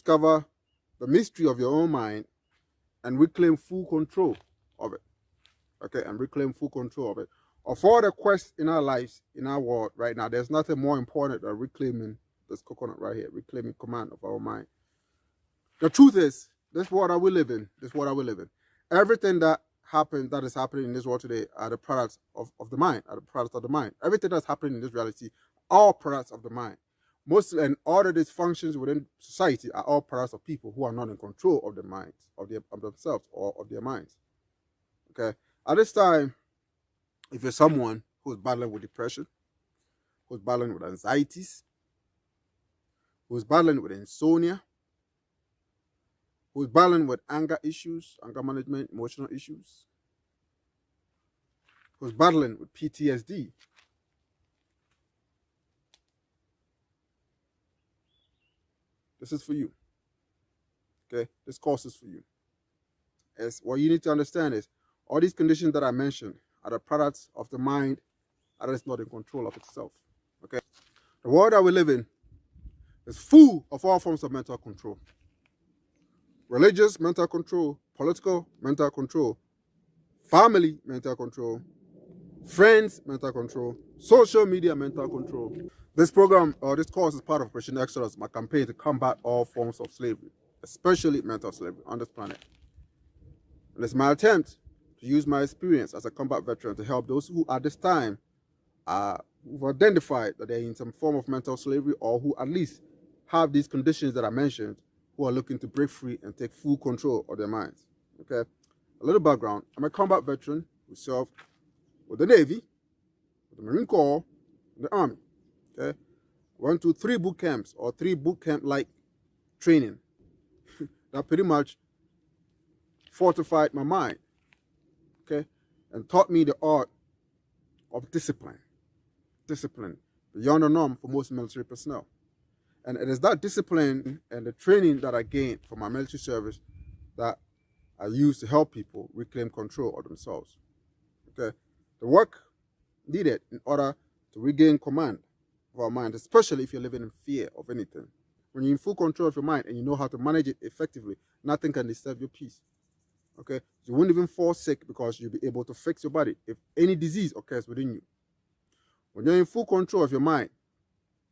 discover the mystery of your own mind and reclaim full control of it. Okay, and reclaim full control of it. Of all the quests in our lives, in our world right now, there's nothing more important than reclaiming this coconut right here, reclaiming command of our mind. The truth is, this world that we live in, everything that happens, that is happening in this world today are the products of the mind, are the products of the mind. Everything that's happening in this reality are products of the mind. Most and all the dysfunctions within society are all products of people who are not in control of their minds, of themselves or of their minds. Okay. At this time, if you're someone who's battling with depression, who's battling with anxieties, who's battling with insomnia, who's battling with anger issues, anger management, emotional issues, who's battling with PTSD, this is for you. Okay, this course is for you. As what you need to understand is all these conditions that I mentioned are the products of the mind that is not in control of itself. Okay, the world that we live in is full of all forms of mental control. Religious mental control, political mental control, family mental control, friends mental control, social media mental control. This program or this course is part of Operation Exodus, my campaign to combat all forms of slavery, especially mental slavery on this planet. And it's my attempt to use my experience as a combat veteran to help those who at this time who've identified that they're in some form of mental slavery or who at least have these conditions that I mentioned, who are looking to break free and take full control of their minds. Okay, a little background. I'm a combat veteran who served with the Navy, with the Marine Corps, and the Army. Okay, I went to 3 boot camps or 3 boot camp-like training that pretty much fortified my mind. Okay, and taught me the art of discipline beyond the norm for most military personnel. And it is that discipline and the training that I gained from my military service that I use to help people reclaim control of themselves. Okay, the work needed in order to regain command of our mind, especially if you're living in fear of anything. When you're in full control of your mind and you know how to manage it effectively, nothing can disturb your peace. Okay, you won't even fall sick because you'll be able to fix your body if any disease occurs within you. When you're in full control of your mind,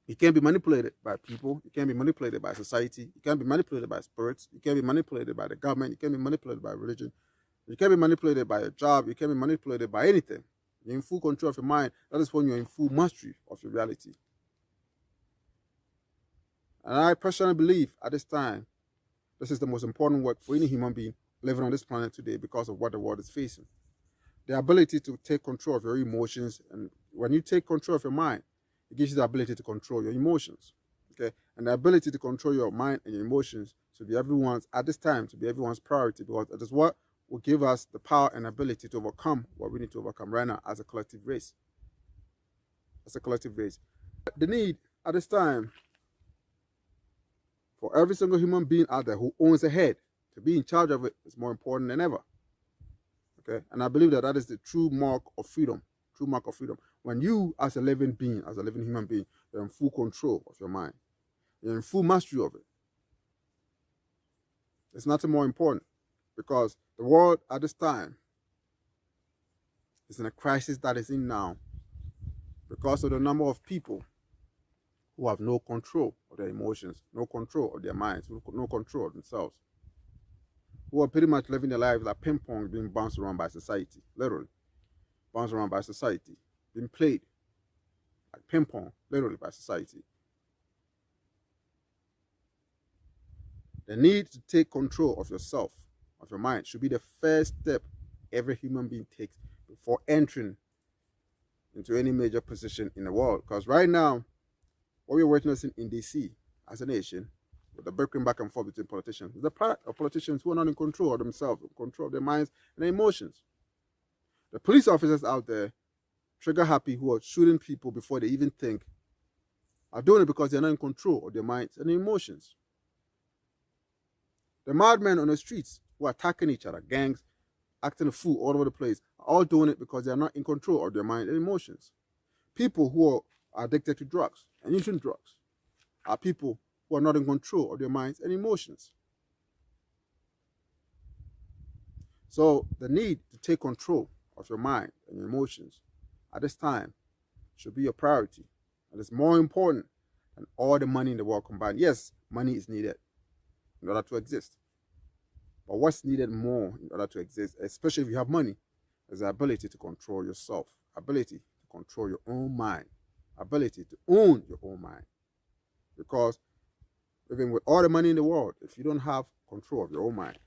you can't be manipulated by people. You can't be manipulated by society. You can't be manipulated by spirits. You can't be manipulated by the government. You can't be manipulated by religion. You can't be manipulated by a job. You can't be manipulated by anything. You're in full control of your mind. That is when you're in full mastery of your reality. And I personally believe at this time, this is the most important work for any human being living on this planet today because of what the world is facing. The ability to take control of your emotions. And when you take control of your mind, it gives you the ability to control your emotions. Okay, and the ability to control your mind and your emotions should be everyone's, at this time, to be everyone's priority, because it is what will give us the power and ability to overcome what we need to overcome right now as a collective race. The need at this time for every single human being out there who owns a head to be in charge of it is more important than ever. Okay, and I believe that that is the true mark of freedom. When you, as a living being, as a living human being, you're in full control of your mind. You're in full mastery of it. It's nothing more important, because the world at this time is in a crisis that is in now because of the number of people who have no control of their emotions, no control of their minds, no control of themselves, who are pretty much living their lives like ping pong, being bounced around by society, literally. Bounced around by society, being played like ping pong, literally, by society. The need to take control of yourself, of your mind, should be the first step every human being takes before entering into any major position in the world. Because right now, what we're witnessing in DC as a nation, with the bickering back and forth between politicians, is the product of politicians who are not in control of themselves, in control of their minds and their emotions. The police officers out there, trigger happy, who are shooting people before they even think, are doing it because they're not in control of their minds and their emotions. The madmen on the streets who are attacking each other, gangs, acting a fool all over the place, are all doing it because they're not in control of their mind and emotions. People who are addicted to drugs and using drugs are people who are not in control of their minds and emotions. So the need to take control of your mind and your emotions at this time should be your priority. And it's more important than all the money in the world combined. Yes, money is needed in order to exist. But what's needed more in order to exist, especially if you have money, is the ability to control yourself, ability to control your own mind, ability to own your own mind. Because even with all the money in the world, if you don't have control of your own mind,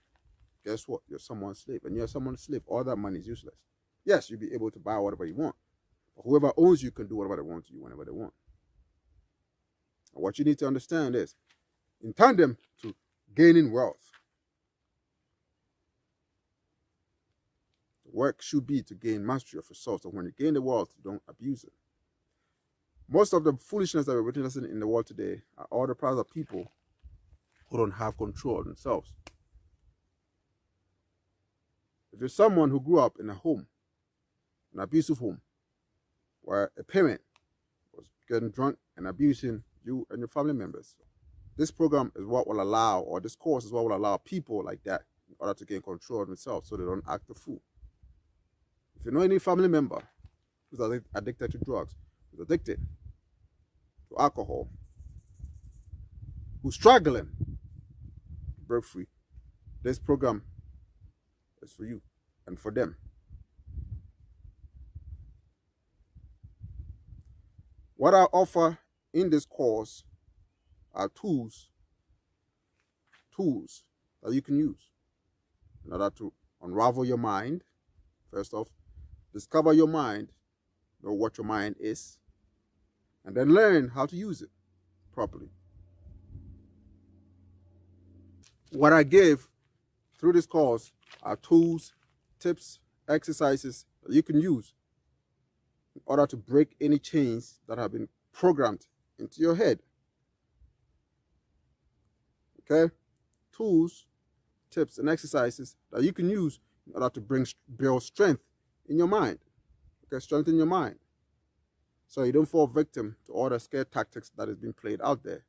guess what? You're someone's slave. And you're someone's slave, all that money is useless. Yes, you'll be able to buy whatever you want. But whoever owns you can do whatever they want to you whenever they want. And what you need to understand is, in tandem to gaining wealth, the work should be to gain mastery of yourself. So when you gain the wealth, you don't abuse it. Most of the foolishness that we're witnessing in the world today are all the products of people who don't have control of themselves. If you're someone who grew up in a home, an abusive home, where a parent was getting drunk and abusing you and your family members, this program is what will allow, or this course is what will allow people like that in order to gain control of themselves so they don't act a fool. If you know any family member who's addicted to drugs, who's addicted to alcohol, who's struggling to break free, this program is for you and for them. What I offer in this course are tools that you can use in order to unravel your mind. First off, discover your mind, know what your mind is, and then learn how to use it properly. What I give through this course are tools, tips, exercises that you can use in order to break any chains that have been programmed into your head. Okay? Tools, tips, and exercises that you can use in order to build strength in your mind. Okay, strengthen your mind, so you don't fall victim to all the scare tactics that is being played out there.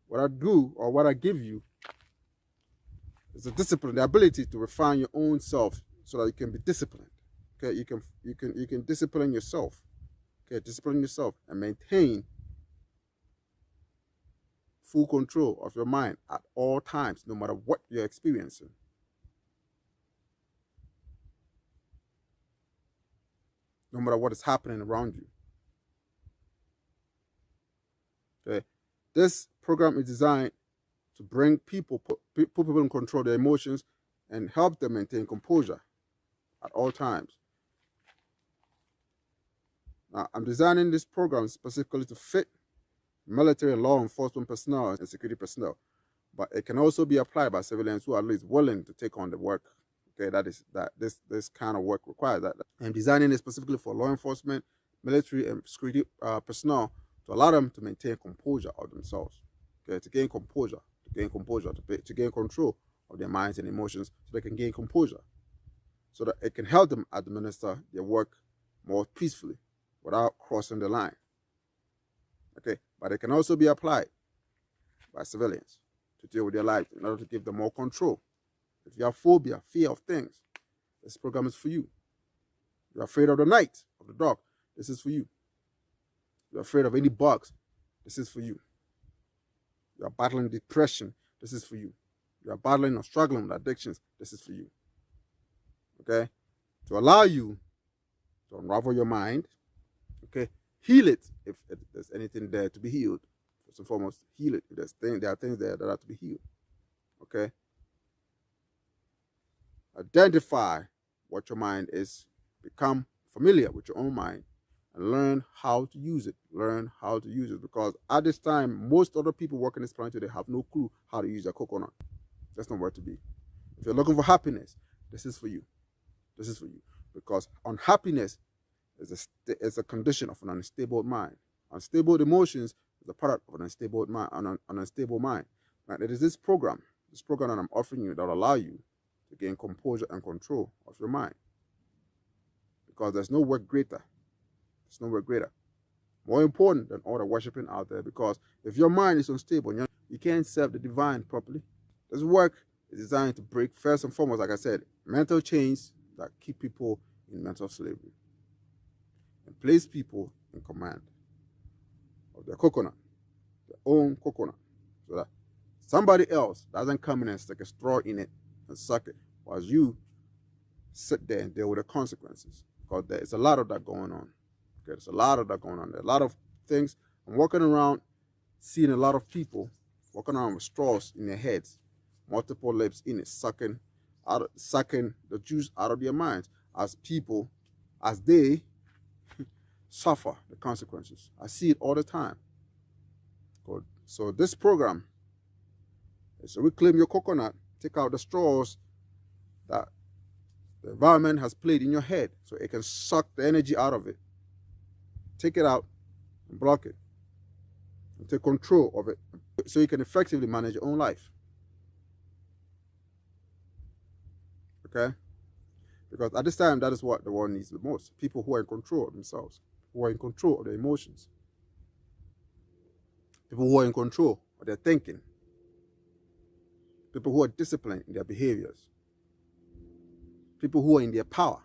What I do, or what I give you, is the discipline, the ability to refine your own self so that you can be disciplined. Okay, you can discipline yourself. Okay, discipline yourself and maintain full control of your mind at all times, no matter what you're experiencing. No matter what is happening around you. Okay, this program is designed to bring put people in control of their emotions and help them maintain composure at all times. Now, I'm designing this program specifically to fit military and law enforcement personnel and security personnel, but it can also be applied by civilians who are at least willing to take on the work. Okay, this kind of work requires that. I'm designing it specifically for law enforcement, military, and security personnel to allow them to maintain composure of themselves. Okay, to gain composure, to gain control of their minds and emotions, so they can gain composure, so that it can help them administer their work more peacefully without crossing the line. Okay, but it can also be applied by civilians to deal with their lives in order to give them more control. If you have phobia, fear of things, this program is for you. You're afraid of the night, of the dark, this is for you. You're afraid of any bugs, this is for you. You are battling depression, this is for you. You are battling or struggling with addictions, this is for you. Okay? To allow you to unravel your mind, okay? Heal it if there's anything there to be healed. First and foremost, heal it. If there are things there that have to be healed. Okay? Identify what your mind is. Become familiar with your own mind and learn how to use it. Learn how to use it, because at this time, most other people working this planet today have no clue how to use their coconut. That's not where to be. If you're looking for happiness, this is for you. This is for you. Because unhappiness is a condition of an unstable mind. Unstable emotions is a product of an unstable mind. An unstable mind. Now, it is this program that I'm offering you, that will allow you to gain composure and control of your mind. Because there's no work greater. There's no work greater More important than all the worshiping out there, because if your mind is unstable, you can't serve the divine properly. This work is designed to break, first and foremost, like I said, mental chains that keep people in mental slavery and place people in command of their coconut, their own coconut, so that somebody else doesn't come in and stick a straw in it and suck it, while you sit there and deal with the consequences. Because there is a lot of that going on. Okay, there's a lot of that going on. There are a lot of things. I'm walking around seeing a lot of people walking around with straws in their heads, multiple lips in it, sucking the juice out of their minds as they suffer the consequences. I see it all the time. Good. So this program is to reclaim your coconut, take out the straws that the environment has played in your head so it can suck the energy out of it. Take it out and block it and take control of it so you can effectively manage your own life. Okay? Because at this time, that is what the world needs the most. People who are in control of themselves, who are in control of their emotions, people who are in control of their thinking, people who are disciplined in their behaviors, people who are in their power,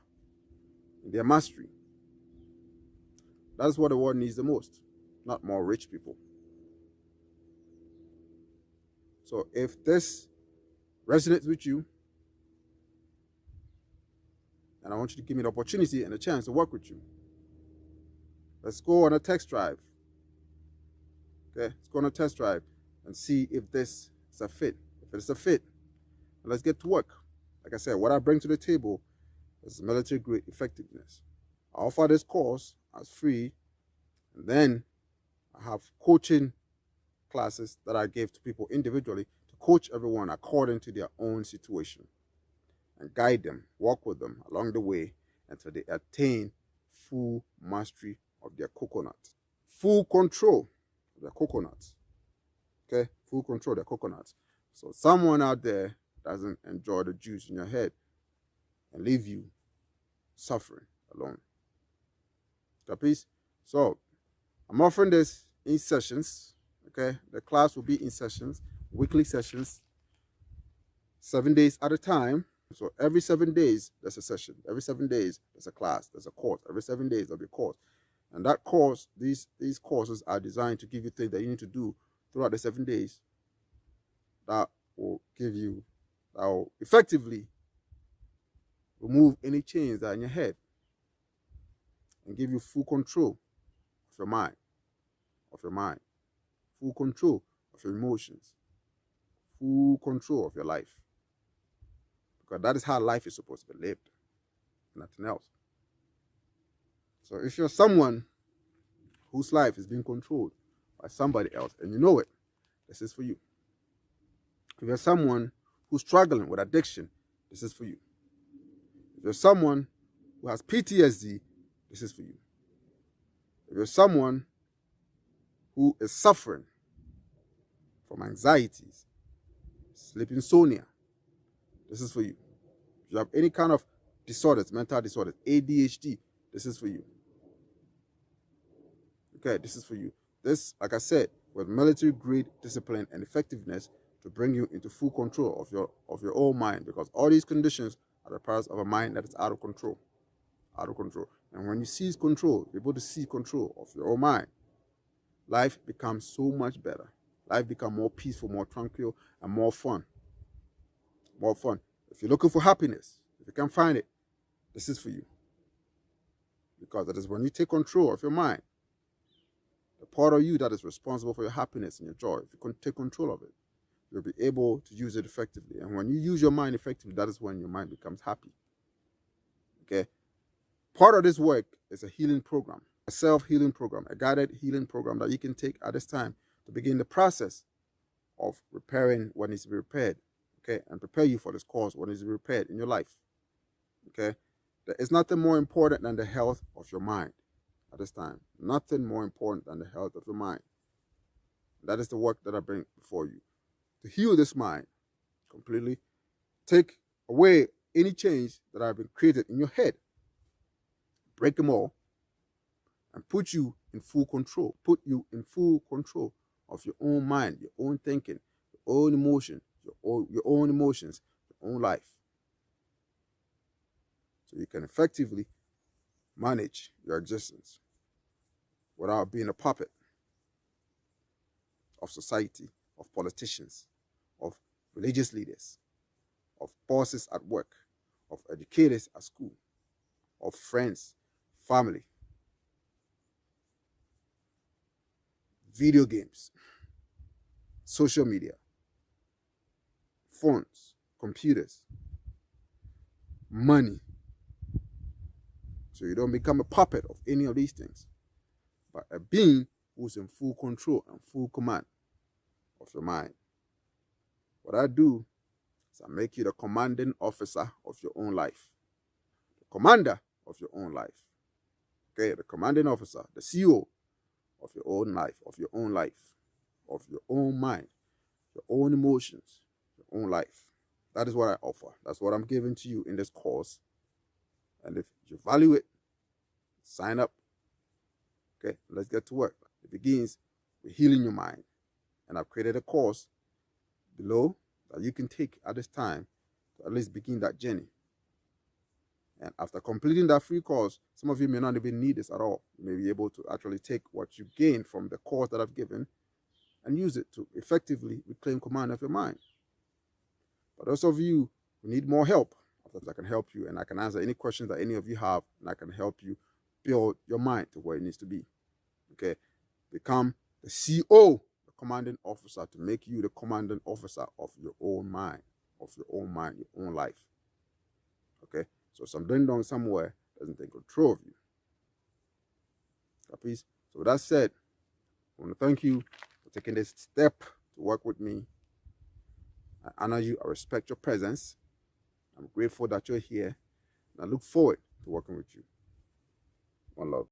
in their mastery. That's what the world needs the most, not more rich people. So if this resonates with you, and I want you to give me the opportunity and a chance to work with you, let's go on a test drive. Okay, let's go on a test drive and see if this is a fit. If it's a fit, let's get to work. Like I said, what I bring to the table is military grade effectiveness. I offer this course as free, and then I have coaching classes that I give to people individually to coach everyone according to their own situation and guide them, walk with them along the way until they attain full mastery of their coconut. Full control of their coconuts. Okay? Full control of their coconuts. So someone out there doesn't enjoy the juice in your head and leave you suffering alone. Capiz? So I'm offering this in sessions. Okay? The class will be in sessions, weekly sessions, 7 days at a time. So every 7 days, there's a session. Every 7 days, there's a class, there's a course. Every 7 days, there'll be a course. And that course, these courses are designed to give you things that you need to do throughout the 7 days that will effectively remove any chains that are in your head and give you full control of your mind, full control of your emotions, full control of your life. Because that is how life is supposed to be lived, nothing else. So if you're someone whose life is being controlled by somebody else and you know it, this is for you. If you're someone who's struggling with addiction, this is for you. If you're someone who has PTSD, this is for you. If you're someone who is suffering from anxieties, sleep insomnia, this is for you. If you have any kind of disorders, mental disorders, ADHD, this is for you. Okay, this is for you. This, like I said, with military grade discipline and effectiveness to bring you into full control of your own mind, because all these conditions are the parts of a mind that is out of control. And when you seize control, you're able to seize control of your own mind, life becomes so much better. Life becomes more peaceful, more tranquil, and more fun. More fun. If you're looking for happiness, if you can't find it, this is for you. Because that is when you take control of your mind, the part of you that is responsible for your happiness and your joy, if you can take control of it, you'll be able to use it effectively. And when you use your mind effectively, that is when your mind becomes happy. Okay? Part of this work is a healing program, a self-healing program, a guided healing program that you can take at this time to begin the process of repairing what needs to be repaired. Okay? And prepare you for this course, what needs to be repaired in your life. Okay? There is nothing more important than the health of your mind at this time. Nothing more important than the health of your mind. That is the work that I bring before you. To heal this mind completely, take away any chains that have been created in your head, break them all, and put you in full control, put you in full control of your own mind, your own thinking, your own emotion, your own emotions, your own life. So you can effectively manage your existence without being a puppet of society, of politicians, of religious leaders, of bosses at work, of educators at school, of friends, family, video games, social media, phones, computers, money. So you don't become a puppet of any of these things, but a being who's in full control and full command of your mind. What I do is I make you the commanding officer of your own life, the commander of your own life. Okay, the commanding officer, the CEO of your own life, of your own life, of your own mind, your own emotions, your own life. That is what I offer. That's what I'm giving to you in this course. And if you value it, sign up. Okay, let's get to work. It begins with healing your mind. And I've created a course below that you can take at this time to at least begin that journey. And after completing that free course, some of you may not even need this at all. You may be able to actually take what you gain from the course that I've given and use it to effectively reclaim command of your mind. But those of you who need more help, I can help you and I can answer any questions that any of you have, and I can help you build your mind to where it needs to be. Okay, become the CO, the commanding officer, to make you the commanding officer of your own mind, your own life. Okay, so some ding dong somewhere doesn't take control of you. Capies? So with that said, I want to thank you for taking this step to work with me. I honor you. I respect your presence. I'm grateful that you're here. And I look forward to working with you. One love.